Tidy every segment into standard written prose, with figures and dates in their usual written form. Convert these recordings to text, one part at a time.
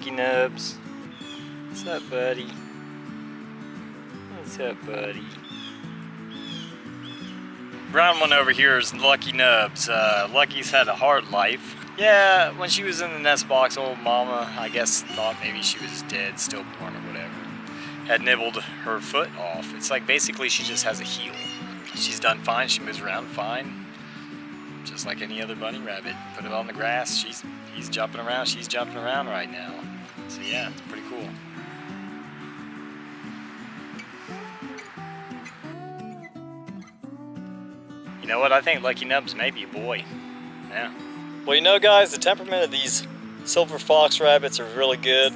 Lucky Nubs. What's up, buddy? What's up, buddy? Brown one over here is Lucky Nubs. Lucky's had a hard life. Yeah, when she was in the nest box, old mama, I guess, thought maybe she was dead, stillborn or whatever. Had nibbled her foot off. It's like basically she just has a heel. She's done fine, she moves around fine. Just like any other bunny rabbit. Put it on the grass, he's jumping around, she's jumping around right now. So yeah, it's pretty cool. You know what, I think Lucky Nubs may be a boy. Yeah. Well, you know guys, the temperament of these silver fox rabbits are really good.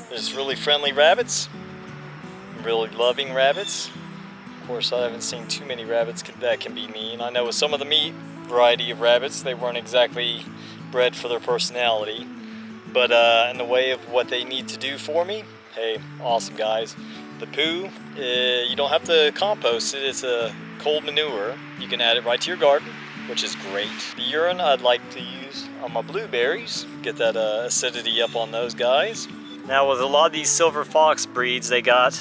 They're just really friendly rabbits. Really loving rabbits. Of course, I haven't seen too many rabbits that can be mean. I know with some of the meat variety of rabbits, they weren't exactly bred for their personality. But in the way of what they need to do for me, hey, awesome guys. The poo, you don't have to compost it. It's a cold manure. You can add it right to your garden, which is great. The urine I'd like to use on my blueberries. Get that acidity up on those guys. Now with a lot of these silver fox breeds, they got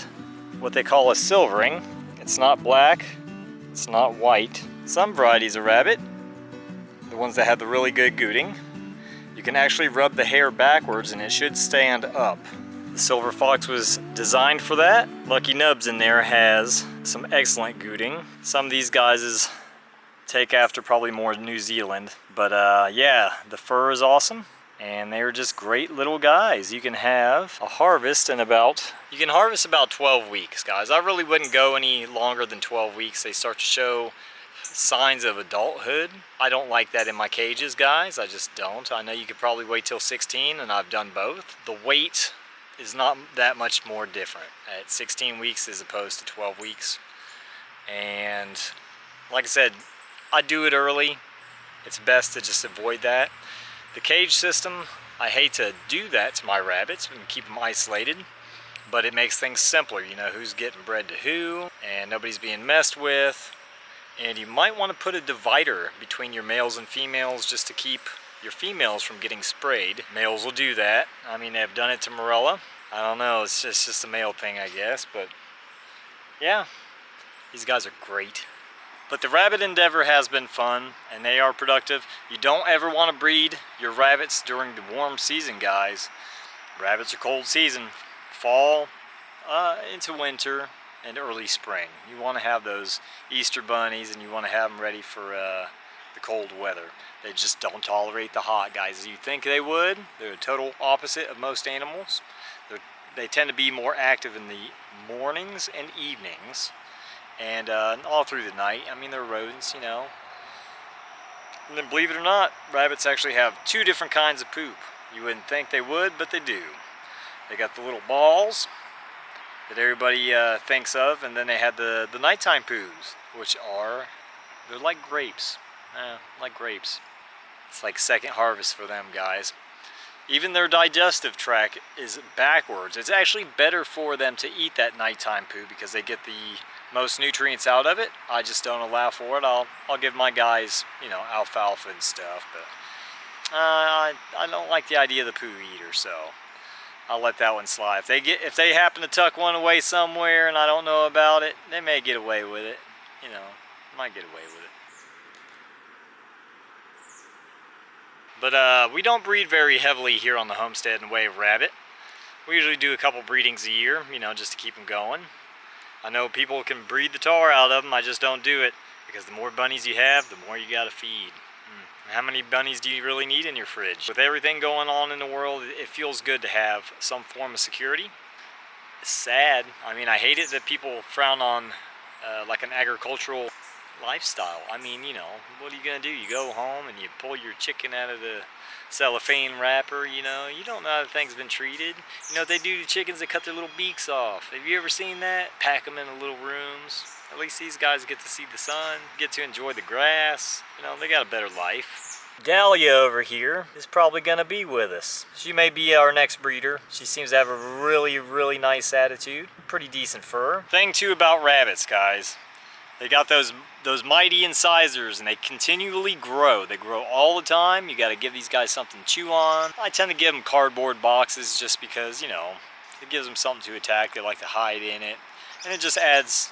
what they call a silvering. It's not black, it's not white. Some varieties of rabbit, the ones that have the really good gooting, you can actually rub the hair backwards and it should stand up. The silver fox was designed for that. Lucky Nubs in there has some excellent gooting. Some of these guys take after probably more New Zealand, but yeah, the fur is awesome. And they're just great little guys. You can have a harvest in about 12 weeks, guys. I really wouldn't go any longer than 12 weeks. They start to show signs of adulthood. I don't like that in my cages, guys. I just don't. I know you could probably wait till 16, and I've done both. The weight is not that much more different at 16 weeks as opposed to 12 weeks. And like I said, I do it early. It's best to just avoid that. The cage system, I hate to do that to my rabbits and keep them isolated, but it makes things simpler. You know who's getting bred to who, and nobody's being messed with. And you might want to put a divider between your males and females just to keep your females from getting sprayed. Males will do that. I mean, they've done it to Morella. I don't know, it's just a male thing, I guess, but yeah, these guys are great. But the rabbit endeavor has been fun, and they are productive. You don't ever want to breed your rabbits during the warm season, guys. Rabbits are cold season. Fall into winter and early spring. You want to have those Easter bunnies, and you want to have them ready for the cold weather. They just don't tolerate the hot, guys. You think they would. They're the total opposite of most animals. They tend to be more active in the mornings and evenings. And all through the night. I mean, they're rodents, you know. And then believe it or not, rabbits actually have two different kinds of poop. You wouldn't think they would, but they do. They got the little balls that everybody thinks of, and then they had the nighttime poos, which they're like grapes. Like grapes. It's like second harvest for them, guys. Even their digestive tract is backwards. It's actually better for them to eat that nighttime poo because they get the most nutrients out of it. I just don't allow for it. I'll give my guys, you know, alfalfa and stuff, but I don't like the idea of the poo eater, so I'll let that one slide. If they happen to tuck one away somewhere and I don't know about it, they may get away with it. You know, might get away with it. But we don't breed very heavily here on the homestead in the way of rabbit. We usually do a couple breedings a year, you know, just to keep them going. I know people can breed the tar out of them, I just don't do it, because the more bunnies you have, the more you gotta feed. How many bunnies do you really need in your fridge? With everything going on in the world, it feels good to have some form of security. It's sad. I mean, I hate it that people frown on like an agricultural lifestyle. I mean, you know, what are you gonna do? You go home and you pull your chicken out of the cellophane wrapper, you know, you don't know how the thing's been treated. You know what they do to chickens? They cut their little beaks off. Have you ever seen that? Pack them in the little rooms. At least these guys get to see the sun, get to enjoy the grass. You know, they got a better life. Dahlia over here is probably gonna be with us. She may be our next breeder. She seems to have a really, really nice attitude. Pretty decent fur. Thing too about rabbits, guys. They got those mighty incisors, and they continually grow. They grow all the time. You got to give these guys something to chew on. I tend to give them cardboard boxes just because, you know, it gives them something to attack. They like to hide in it, and it just adds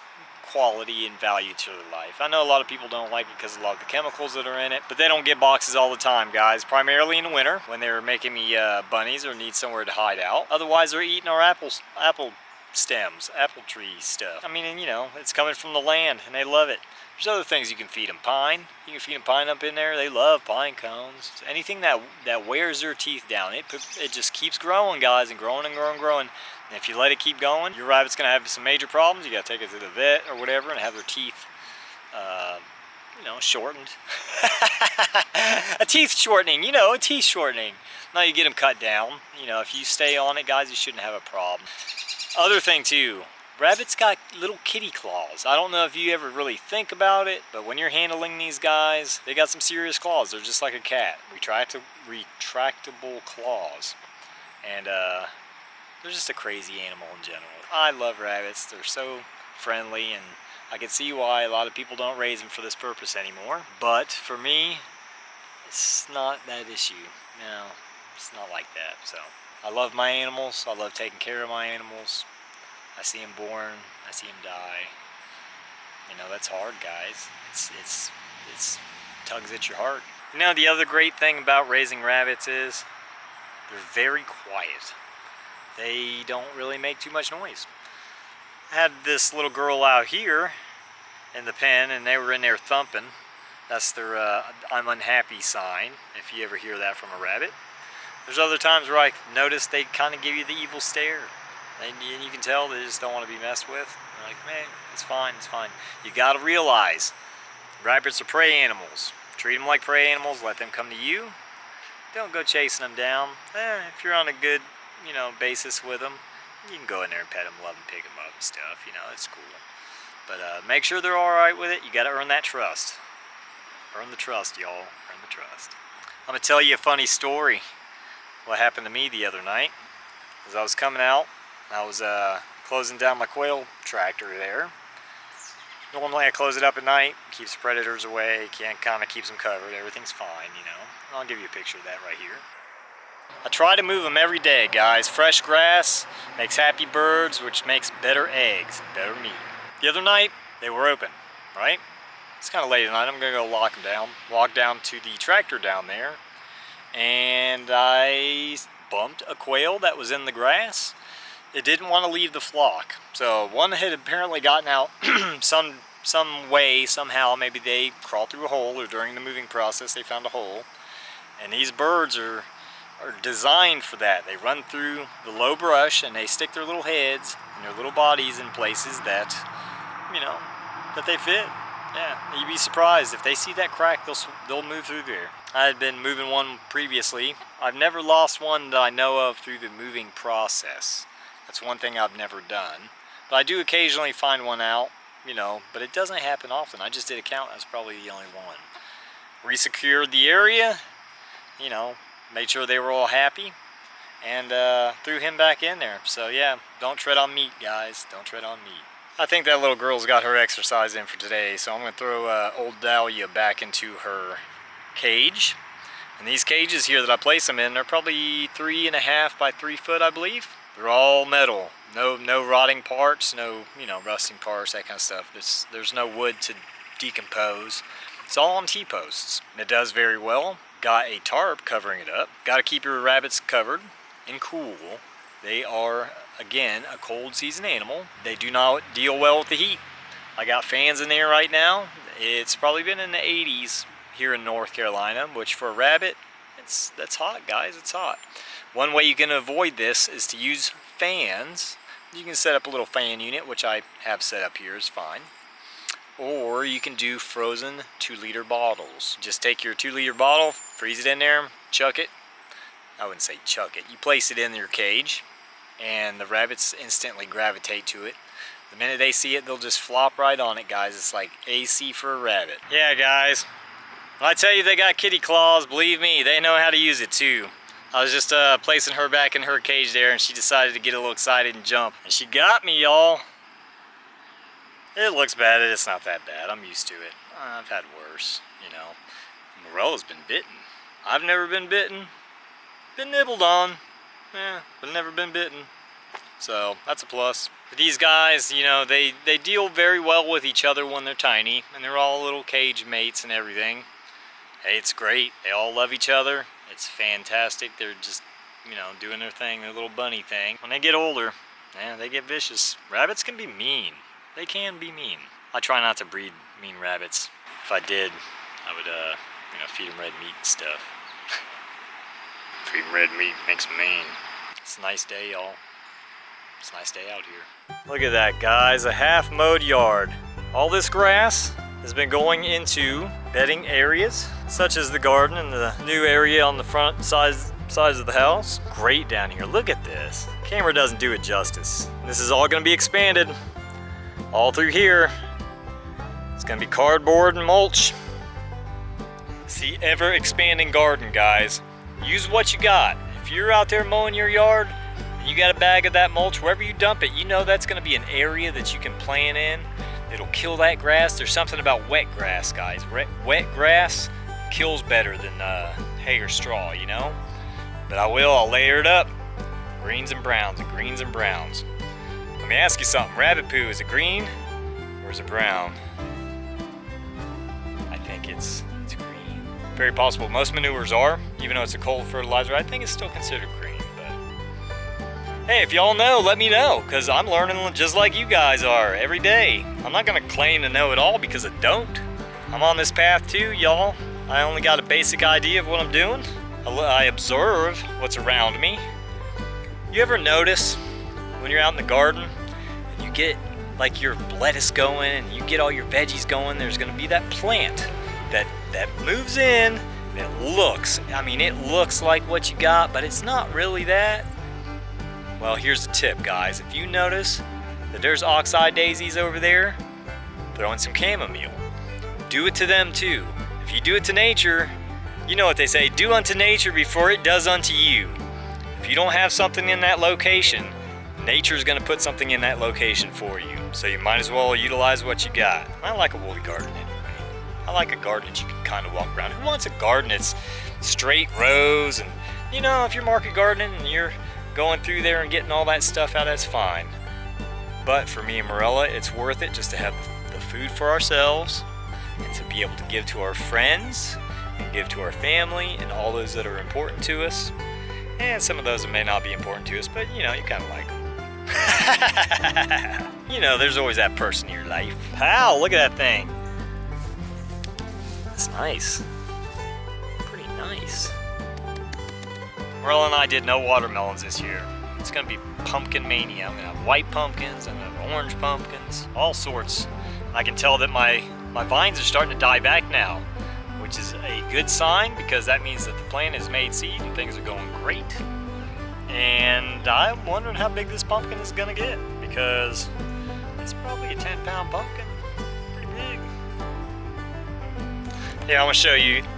quality and value to their life. I know a lot of people don't like it because of a lot of the chemicals that are in it, but they don't get boxes all the time, guys. Primarily in the winter when they're making me bunnies or need somewhere to hide out. Otherwise, they're eating our apple stems, apple tree stuff. I mean, and, you know, it's coming from the land, and they love it. There's other things you can feed them. Pine. You can feed them pine up in there. They love pine cones. So anything that wears their teeth down, it just keeps growing, guys, and growing and growing and growing. And if you let it keep going, your rabbit's going to have some major problems. You got to take it to the vet or whatever and have their teeth, you know, shortened. A teeth shortening, you know, a teeth shortening. Now you get them cut down. You know, if you stay on it, guys, you shouldn't have a problem. Other thing too, rabbits got little kitty claws. I don't know if you ever really think about it, but when you're handling these guys, they got some serious claws. They're just like a cat, retractable claws. And they're just a crazy animal in general. I love rabbits. They're so friendly, and I can see why a lot of people don't raise them for this purpose anymore. But for me, it's not that issue. No, it's not like that. So I love my animals. I love taking care of my animals. I see them born. I see them die. You know, that's hard, guys. It's tugs at your heart. You know, the other great thing about raising rabbits is they're very quiet. They don't really make too much noise. I had this little girl out here in the pen, and they were in there thumping. That's their I'm unhappy sign, if you ever hear that from a rabbit. There's other times where I notice they kind of give you the evil stare. And you can tell they just don't want to be messed with. They're like, man, it's fine, it's fine. You got to realize, rabbits are prey animals. Treat them like prey animals, let them come to you. Don't go chasing them down. If you're on a good, you know, basis with them, you can go in there and pet them, love them, pick them up and stuff. You know, it's cool. But make sure they're all right with it. You got to earn that trust. Earn the trust, y'all. Earn the trust. I'm going to tell you a funny story. What happened to me the other night. As I was coming out, I was closing down my quail tractor there. Normally I close it up at night, keeps predators away, kind of keeps them covered, everything's fine, you know. I'll give you a picture of that right here. I try to move them every day, guys. Fresh grass makes happy birds, which makes better eggs, better meat. The other night, they were open, right? It's kind of late at night, I'm gonna go lock them down. Walk down to the tractor down there, and I bumped a quail that was in the grass. It didn't want to leave the flock. So one had apparently gotten out some way, somehow. Maybe they crawled through a hole, or during the moving process they found a hole. And these birds are designed for that. They run through the low brush and they stick their little heads and their little bodies in places that, you know, that they fit. Yeah, you'd be surprised. If they see that crack, they'll move through there. I had been moving one previously. I've never lost one that I know of through the moving process. That's one thing I've never done. But I do occasionally find one out, you know, but it doesn't happen often. I just did a count, that's probably the only one. Resecured the area, you know, made sure they were all happy, and threw him back in there. So yeah, don't tread on meat, guys. Don't tread on meat. I think that little girl's got her exercise in for today, so I'm going to throw old Dahlia back into her cage. And these cages here that I place them in, they're probably 3.5 by 3 foot, I believe. They're all metal. No rotting parts, no, you know, rusting parts, that kind of stuff. There's no wood to decompose. It's all on T-posts. And it does very well. Got a tarp covering it up. Got to keep your rabbits covered and cool. They are, again, a cold season animal. They do not deal well with the heat. I got fans in there right now. It's probably been in the 80s here in North Carolina, which for a rabbit, that's hot, guys. It's hot. One way you can avoid this is to use fans. You can set up a little fan unit, which I have set up here, is fine. Or you can do frozen 2-liter bottles. Just take your 2-liter bottle, freeze it in there, chuck it. I wouldn't say chuck it. You place it in your cage, and the rabbits instantly gravitate to it. The minute they see it, they'll just flop right on it, guys. It's like AC for a rabbit. Yeah, guys. When I tell you they got kitty claws, believe me, they know how to use it too. I was just placing her back in her cage there, and she decided to get a little excited and jump. And she got me, y'all. It looks bad, it's not that bad. I'm used to it. I've had worse, you know. Morella's been bitten. I've never been bitten. Been nibbled on. Yeah, but never been bitten. So that's a plus. But these guys, you know, they deal very well with each other when they're tiny, and they're all little cage mates and everything. Hey, it's great. They all love each other. It's fantastic. They're just, you know, doing their thing, their little bunny thing. When they get older, yeah, they get vicious. Rabbits can be mean. They can be mean. I try not to breed mean rabbits. If I did, I would, you know, feed them red meat and stuff. Feed them red meat makes them mean. It's a nice day, y'all. It's a nice day out here. Look at that, guys. A half mowed yard. All this grass has been going into bedding areas, such as the garden and the new area on the front sides of the house. Great down here. Look at this. Camera doesn't do it justice. This is all going to be expanded all through here. It's going to be cardboard and mulch. It's the ever expanding garden, guys. Use what you got. If you're out there mowing your yard, you got a bag of that mulch, wherever you dump it, you know that's going to be an area that you can plant in. It'll kill that grass. There's something about wet grass, guys. Wet grass kills better than hay or straw, you know? But I'll layer it up. Greens and browns and greens and browns. Let me ask you something. Rabbit poo, is it green or is it brown? I think it's green. Very possible. Most manures are, even though it's a cold fertilizer, I think it's still considered green. Hey, if y'all know, let me know, because I'm learning just like you guys are every day. I'm not going to claim to know it all because I don't. I'm on this path too, y'all. I only got a basic idea of what I'm doing. I observe what's around me. You ever notice when you're out in the garden and you get like your lettuce going and you get all your veggies going, there's going to be that plant that moves in and it looks like what you got, but it's not really that. Well, here's the tip, guys. If you notice that there's oxeye daisies over there, throw in some chamomile. Do it to them too. If you do it to nature, you know what they say, do unto nature before it does unto you. If you don't have something in that location, nature's gonna put something in that location for you. So you might as well utilize what you got. I like a woolly garden anyway. I like a garden that you can kind of walk around. Who wants a garden that's straight rows? And you know, if you're market gardening and you're going through there and getting all that stuff out, that's fine. But for me and Morella, it's worth it just to have the food for ourselves and to be able to give to our friends and give to our family and all those that are important to us. And some of those that may not be important to us, but you know, you kind of like them. You know, there's always that person in your life. Wow, look at that thing. That's nice. Pretty nice. Morella and I did no watermelons this year. It's gonna be pumpkin mania. I'm gonna have white pumpkins, I'm gonna have orange pumpkins, all sorts. I can tell that my vines are starting to die back now, which is a good sign because that means that the plant has made seed and things are going great. And I'm wondering how big this pumpkin is gonna get because it's probably a 10-pound pumpkin. Pretty big. Yeah, I'm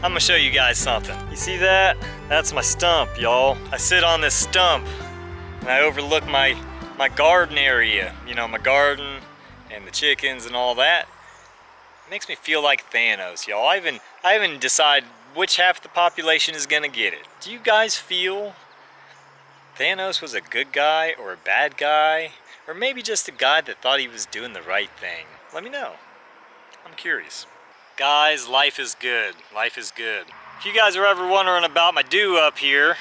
gonna show you guys something. You see that? That's my stump, y'all. I sit on this stump and I overlook my garden area. You know, my garden and the chickens and all that. It makes me feel like Thanos, y'all. I even decide which half of the population is gonna get it. Do you guys feel Thanos was a good guy or a bad guy? Or maybe just a guy that thought he was doing the right thing? Let me know. I'm curious. Guys, life is good. Life is good. If you guys are ever wondering about my do up here,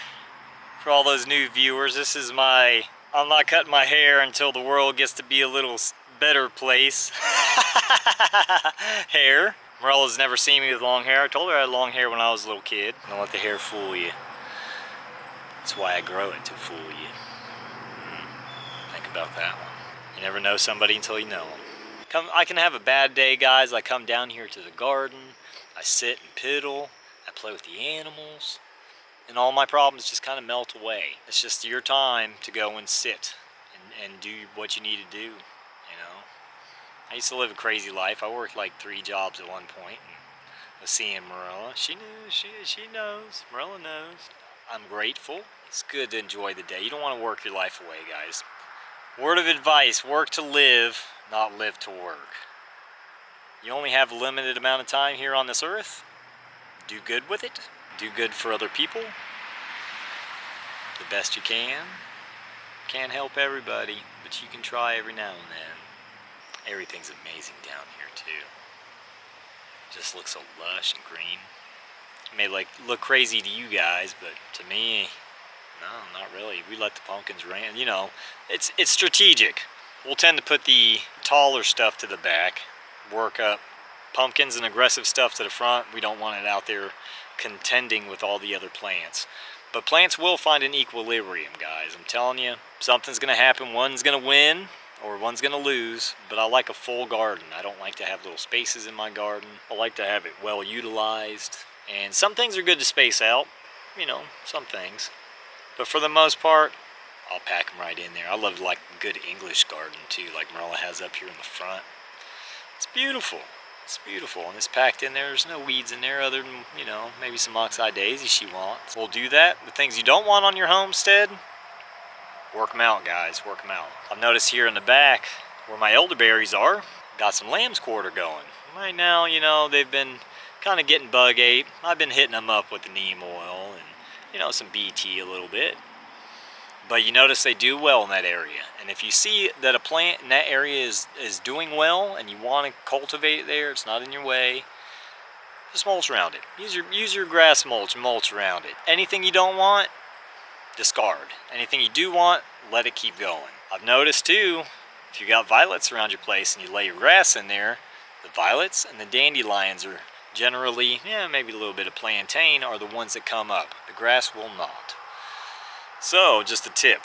for all those new viewers, this is I'm not cutting my hair until the world gets to be a little better place. Hair. Morella's never seen me with long hair. I told her I had long hair when I was a little kid. Don't let the hair fool you. That's why I grow it, to fool you. Think about that one. You never know somebody until you know them. I can have a bad day, guys. I come down here to the garden, I sit and piddle, I play with the animals, and all my problems just kind of melt away. It's just your time to go and sit and do what you need to do, you know. I used to live a crazy life. I worked like 3 jobs at one point, and I was seeing Morella. She knew, she knows, Morella knows. I'm grateful. It's good to enjoy the day. You don't want to work your life away, guys. Word of advice, work to live, not live to work. You only have a limited amount of time here on this earth. Do good with it. Do good for other people. The best you can. Can't help everybody, but you can try every now and then. Everything's amazing down here too. Just looks so lush and green. It may look crazy to you guys, but to me, no, not really. We let the pumpkins rain. You know, it's strategic. We'll tend to put the taller stuff to the back, work up pumpkins and aggressive stuff to the front. We don't want it out there contending with all the other plants. But plants will find an equilibrium, guys. I'm telling you, something's going to happen. One's going to win or one's going to lose. But I like a full garden. I don't like to have little spaces in my garden. I like to have it well utilized. And some things are good to space out. You know, some things. But for the most part, I'll pack them right in there. I love like a good English garden too, like Marla has up here in the front. It's beautiful. It's beautiful, and it's packed in there. There's no weeds in there other than, you know, maybe some oxeye daisies she wants. We'll do that. The things you don't want on your homestead, work them out, guys. Work them out. I've noticed here in the back where my elderberries are, got some lamb's quarter going. Right now, you know, they've been kind of getting bug ate. I've been hitting them up with the neem oil and, you know, some BT a little bit. But you notice they do well in that area. And if you see that a plant in that area is doing well and you want to cultivate it there, it's not in your way, just mulch around it. Use your grass mulch around it. Anything you don't want, discard. Anything you do want, let it keep going. I've noticed too, if you got violets around your place and you lay your grass in there, the violets and the dandelions are generally, maybe a little bit of plantain are the ones that come up. The grass will not. So, just a tip.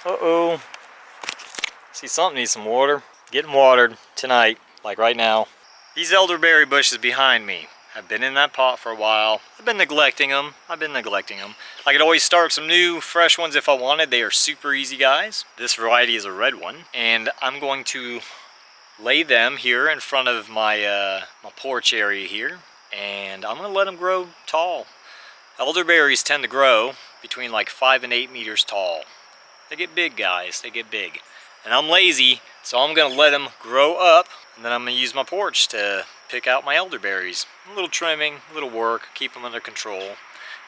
Uh-oh. See, something needs some water. Getting watered tonight, like right now. These elderberry bushes behind me have been in that pot for a while. I've been neglecting them. I could always start some new, fresh ones if I wanted. They are super easy, guys. This variety is a red one. And I'm going to lay them here in front of my, my porch area here. And I'm going to let them grow tall. Elderberries tend to grow between like 5 and 8 meters tall. They get big, guys. They get big. And I'm lazy, so I'm going to let them grow up. And then I'm going to use my porch to pick out my elderberries. A little trimming, a little work, keep them under control.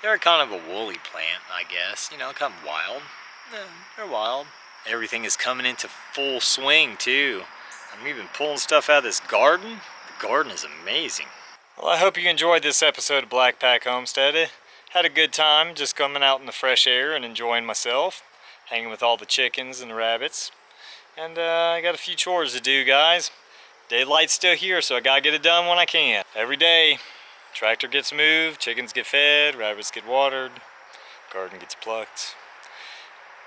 They're kind of a woolly plant, I guess. You know, kind of wild. Yeah, they're wild. Everything is coming into full swing, too. I'm even pulling stuff out of this garden. The garden is amazing. Well, I hope you enjoyed this episode of Blackpack Homestead. Had a good time just coming out in the fresh air and enjoying myself, hanging with all the chickens and the rabbits. And I got a few chores to do, guys. Daylight's still here, so I gotta get it done when I can. Every day, tractor gets moved, chickens get fed, rabbits get watered, garden gets plucked.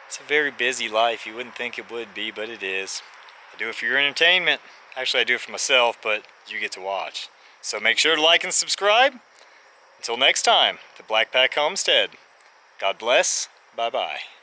It's a very busy life. You wouldn't think it would be, but it is. I do it for your entertainment. Actually, I do it for myself, but you get to watch. So make sure to like and subscribe. Until next time, the Blackpack Homestead. God bless. Bye-bye.